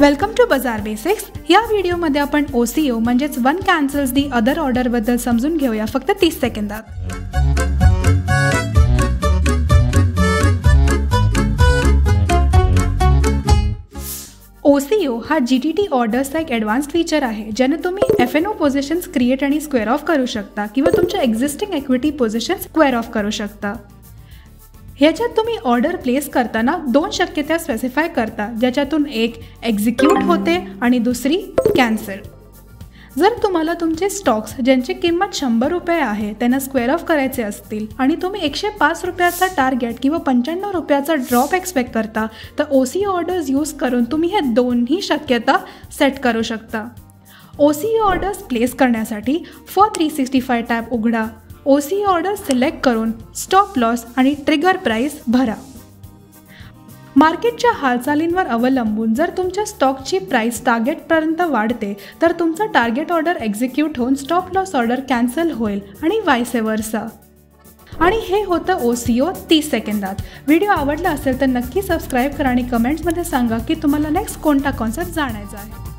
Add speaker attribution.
Speaker 1: Welcome to बाजार basics. या व्हिडिओमध्ये आपण OCO म्हणजेच वन कॅन्सल्स दी अदर ऑर्डर बद्दल समजून घेऊया फक्त 30 सेकंदात। OCO हा GTT ऑर्डर्सचा एक ॲडव्हान्स्ड फीचर आहे ज्याने तुम्ही FNO पोझिशन्स क्रिएट आणि स्क्वेअर ऑफ करू शकता किंवा तुमच्या existing equity positions square of करू शकता। ह्याच्यात तुम्ही ऑर्डर प्लेस करताना दोन शक्यता स्पेसिफाय करता, ज्याच्यातून एक एक्झिक्यूट होते आणि दुसरी कॅन्सल। जर तुम्हाला तुमचे स्टॉक्स ज्यांची किंमत 100 रुपये आहे त्यांना स्क्वेअर ऑफ करायचे असतील आणि तुम्ही 105 रुपयाचा टार्गेट किंवा 95 रुपयाचा ड्रॉप एक्सपेक्ट करता, तर OCO ऑर्डर्स यूज करून तुम्ही हे दोन्ही शक्यता सेट करू शकता। OCO ऑर्डर्स प्लेस करण्यासाठी फॉर 365 टॅब उघडा, OCO ऑर्डर सिलेक्ट करून स्टॉप लॉस आणि ट्रिगर प्राइस भरा। मार्केटच्या हालचालींवर अवलंबून जर तुमच्या स्टॉकची प्राइस टार्गेटपर्यंत वाढते तर तुमचा टार्गेट ऑर्डर एक्झिक्यूट होऊन स्टॉप लॉस ऑर्डर कॅन्सल होईल आणि वाईस वर्सा। आणि हे होतं OCO 30 सेकंदात। व्हिडिओ आवडला असेल तर नक्की सबस्क्राईब करा आणि कमेंट्समध्ये सांगा की तुम्हाला नेक्स्ट कोणता कॉन्सेप्ट जाणायचा आहे।